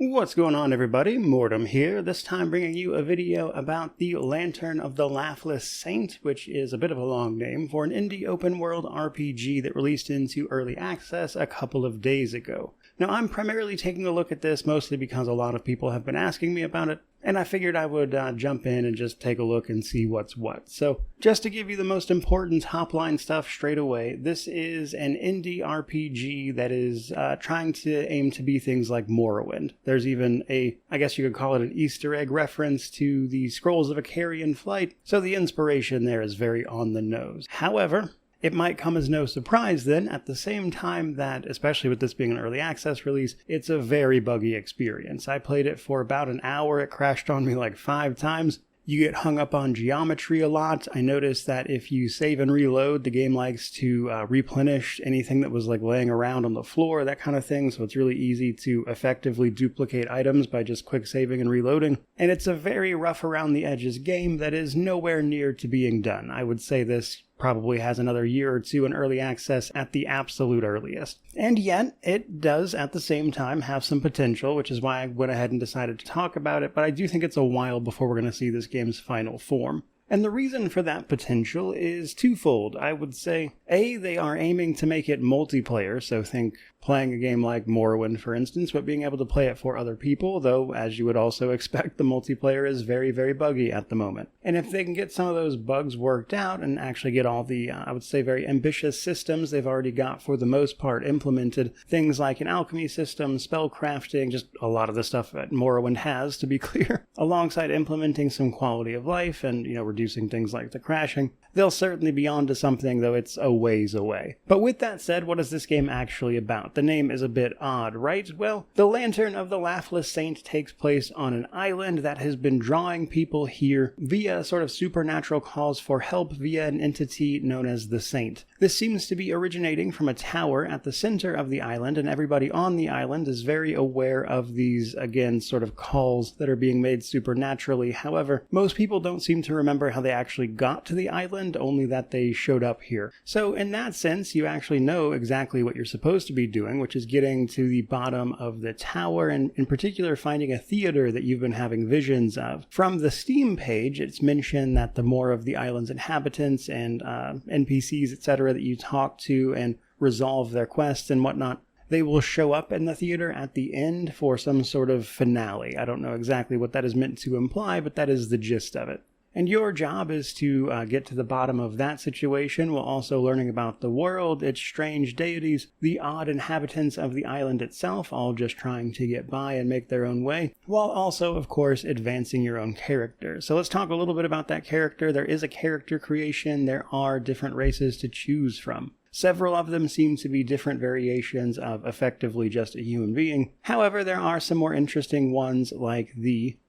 What's going on, everybody? Mortem here, this time bringing you a video about the Lantern of the Laughless Saint, which is a bit of a long name for an indie open-world RPG that released into early access a couple of days ago. Now, I'm primarily taking a look at this mostly because a lot of people have been asking me about it, and I figured I would jump in and just take a look and see what's what. So, just to give you the most important top-line stuff straight away, this is an indie RPG that is trying to aim to be things like Morrowind. There's even I guess you could call it an Easter egg reference to the Scrolls of a Carrion Flight, so the inspiration there is very on the nose. However, it might come as no surprise then, at the same time that, especially with this being an early access release, it's a very buggy experience. I played it for about an hour, it crashed on me like 5 times. You get hung up on geometry a lot. I noticed that if you save and reload, the game likes to replenish anything that was like laying around on the floor, that kind of thing, so it's really easy to effectively duplicate items by just quick saving and reloading. And it's a very rough around the edges game that is nowhere near to being done. I would say this probably has another year or two in early access at the absolute earliest. And yet, it does at the same time have some potential, which is why I went ahead and decided to talk about it, but I do think it's a while before we're going to see this game's final form. And the reason for that potential is twofold. I would say, A, they are aiming to make it multiplayer, so think playing a game like Morrowind, for instance, but being able to play it for other people, though, as you would also expect, the multiplayer is very, very buggy at the moment. And if they can get some of those bugs worked out and actually get all the, I would say, very ambitious systems they've already got for the most part implemented, things like an alchemy system, spell crafting, just a lot of the stuff that Morrowind has, to be clear, alongside implementing some quality of life and, reducing things like the crashing, they'll certainly be on to something, though it's a ways away. But with that said, what is this game actually about? The name is a bit odd, right? Well, the Lantern of the Laughless Saint takes place on an island that has been drawing people here via sort of supernatural calls for help via an entity known as the Saint. This seems to be originating from a tower at the center of the island, and everybody on the island is very aware of these, again, sort of calls that are being made supernaturally. However, most people don't seem to remember how they actually got to the island, only that they showed up here. So in that sense, you actually know exactly what you're supposed to be doing, which is getting to the bottom of the tower, and in particular finding a theater that you've been having visions of. From the Steam page, it's mentioned that the more of the island's inhabitants and NPCs, etc., that you talk to and resolve their quests and whatnot, they will show up in the theater at the end for some sort of finale. I don't know exactly what that is meant to imply, but that is the gist of it. And your job is to get to the bottom of that situation while also learning about the world, its strange deities, the odd inhabitants of the island itself, all just trying to get by and make their own way, while also, of course, advancing your own character. So let's talk a little bit about that character. There is a character creation. There are different races to choose from. Several of them seem to be different variations of effectively just a human being. However, there are some more interesting ones like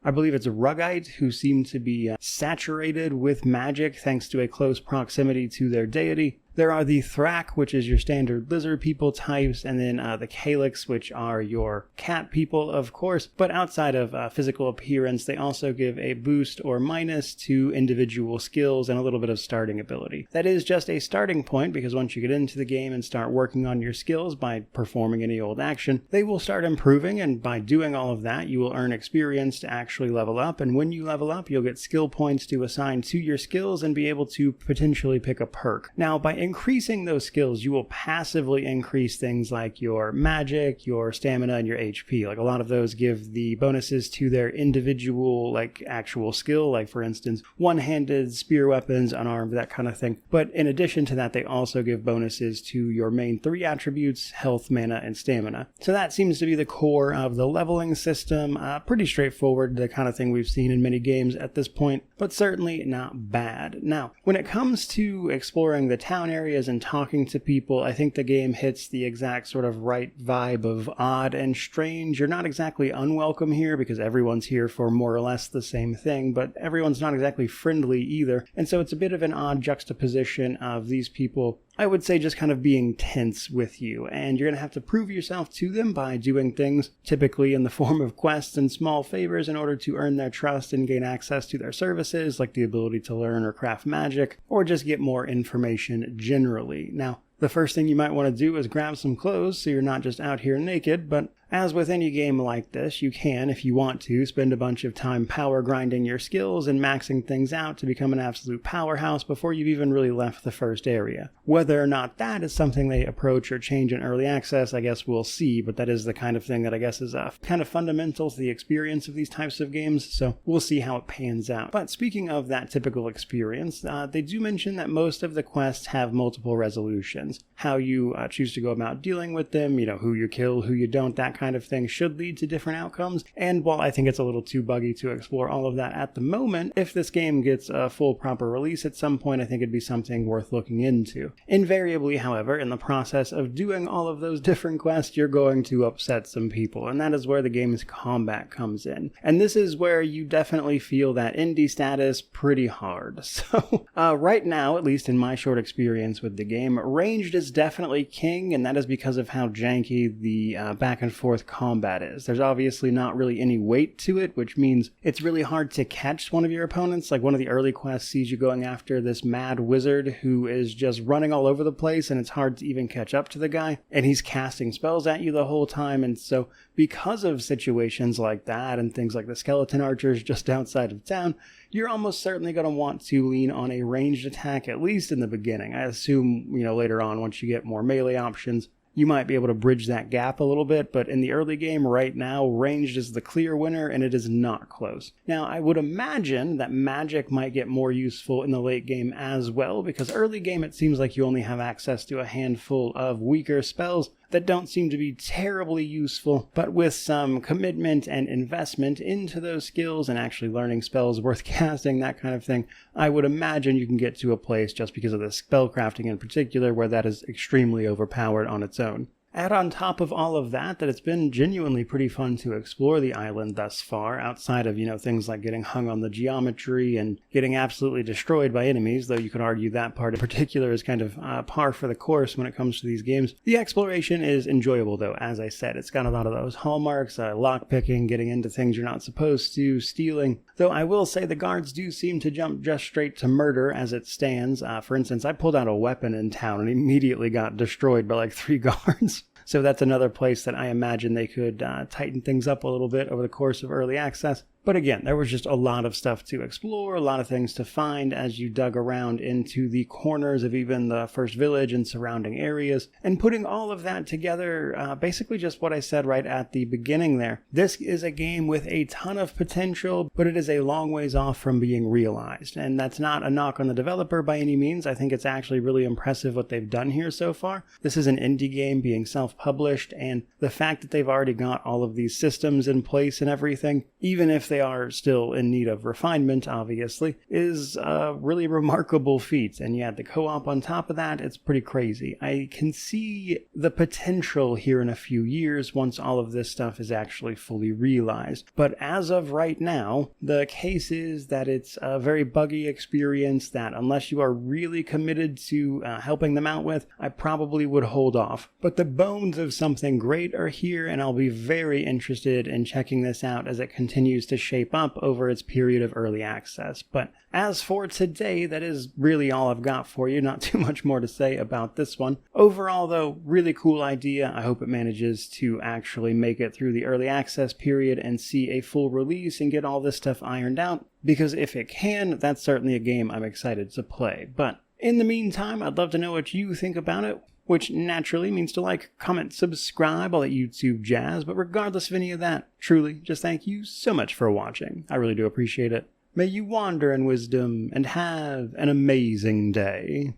I believe it's Ruggite, who seem to be saturated with magic thanks to a close proximity to their deity. There are the Thrak, which is your standard lizard people types, and then the Calyx, which are your cat people, of course. But outside of physical appearance, they also give a boost or minus to individual skills and a little bit of starting ability. That is just a starting point, because once you get into the game and start working on your skills by performing any old action, they will start improving, and by doing all of that, you will earn experience to actually level up, and when you level up, you'll get skill points to assign to your skills and be able to potentially pick a perk. Now, by increasing those skills, you will passively increase things like your magic, your stamina, and your HP. Like, a lot of those give the bonuses to their individual, actual skill, like, for instance, one-handed, spear weapons, unarmed, that kind of thing. But in addition to that, they also give bonuses to your main 3 attributes, health, mana, and stamina. So that seems to be the core of the leveling system. Pretty straightforward, the kind of thing we've seen in many games at this point, but certainly not bad. Now, when it comes to exploring the town areas and talking to people, I think the game hits the exact sort of right vibe of odd and strange. You're not exactly unwelcome here because everyone's here for more or less the same thing, but everyone's not exactly friendly either. And so it's a bit of an odd juxtaposition of these people, I would say, just kind of being tense with you, and you're going to have to prove yourself to them by doing things, typically in the form of quests and small favors, in order to earn their trust and gain access to their services, like the ability to learn or craft magic, or just get more information generally. Now, the first thing you might want to do is grab some clothes so you're not just out here naked, but As with any game like this, you can, if you want to, spend a bunch of time power grinding your skills and maxing things out to become an absolute powerhouse before you've even really left the first area. Whether or not that is something they approach or change in early access, I guess we'll see, but that is the kind of thing that I guess is kind of fundamental to the experience of these types of games, so we'll see how it pans out. But speaking of that typical experience, they do mention that most of the quests have multiple resolutions. How you choose to go about dealing with them, who you kill, who you don't, that kind of thing should lead to different outcomes. And while I think it's a little too buggy to explore all of that at the moment, if this game gets a full proper release at some point, I think it'd be something worth looking into. Invariably, however, in the process of doing all of those different quests, you're going to upset some people, and that is where the game's combat comes in. And this is where you definitely feel that indie status pretty hard. So, right now, at least in my short experience with the game, ranged is definitely king, and that is because of how janky the back and forth combat is. There's obviously not really any weight to it, which means it's really hard to catch one of your opponents. Like one of the early quests sees you going after this mad wizard who is just running all over the place, and it's hard to even catch up to the guy, and he's casting spells at you the whole time. And so because of situations like that and things like the skeleton archers just outside of town, you're almost certainly going to want to lean on a ranged attack, at least in the beginning. I assume, later on, once you get more melee options, you might be able to bridge that gap a little bit, but in the early game right now, ranged is the clear winner, and it is not close. Now, I would imagine that magic might get more useful in the late game as well, because early game it seems like you only have access to a handful of weaker spells that don't seem to be terribly useful, but with some commitment and investment into those skills and actually learning spells worth casting, that kind of thing, I would imagine you can get to a place, just because of the spellcrafting in particular, where that is extremely overpowered on its own. Add on top of all of that it's been genuinely pretty fun to explore the island thus far, outside of, things like getting hung on the geometry and getting absolutely destroyed by enemies, though you could argue that part in particular is kind of par for the course when it comes to these games. The exploration is enjoyable, though. As I said, it's got a lot of those hallmarks, lockpicking, getting into things you're not supposed to, stealing. Though I will say the guards do seem to jump just straight to murder as it stands. For instance, I pulled out a weapon in town and immediately got destroyed by like 3 guards. So that's another place that I imagine they could tighten things up a little bit over the course of early access. But again, there was just a lot of stuff to explore, a lot of things to find as you dug around into the corners of even the first village and surrounding areas. And putting all of that together, basically just what I said right at the beginning there. This is a game with a ton of potential, but it is a long ways off from being realized. And that's not a knock on the developer by any means. I think it's actually really impressive what they've done here so far. This is an indie game being self-published, and the fact that they've already got all of these systems in place and everything, even if they are still in need of refinement, obviously, is a really remarkable feat. And yeah, the co-op on top of that, it's pretty crazy. I can see the potential here in a few years once all of this stuff is actually fully realized. But as of right now, the case is that it's a very buggy experience that, unless you are really committed to helping them out with, I probably would hold off. But the bones of something great are here, and I'll be very interested in checking this out as it continues to shape up over its period of early access. But as for today, that is really all I've got for you. Not too much more to say about this one. Overall, though, really cool idea. I hope it manages to actually make it through the early access period and see a full release and get all this stuff ironed out, because if it can, that's certainly a game I'm excited to play. But in the meantime, I'd love to know what you think about it, which naturally means to like, comment, subscribe, all that YouTube jazz. But regardless of any of that, truly, just thank you so much for watching. I really do appreciate it. May you wander in wisdom and have an amazing day.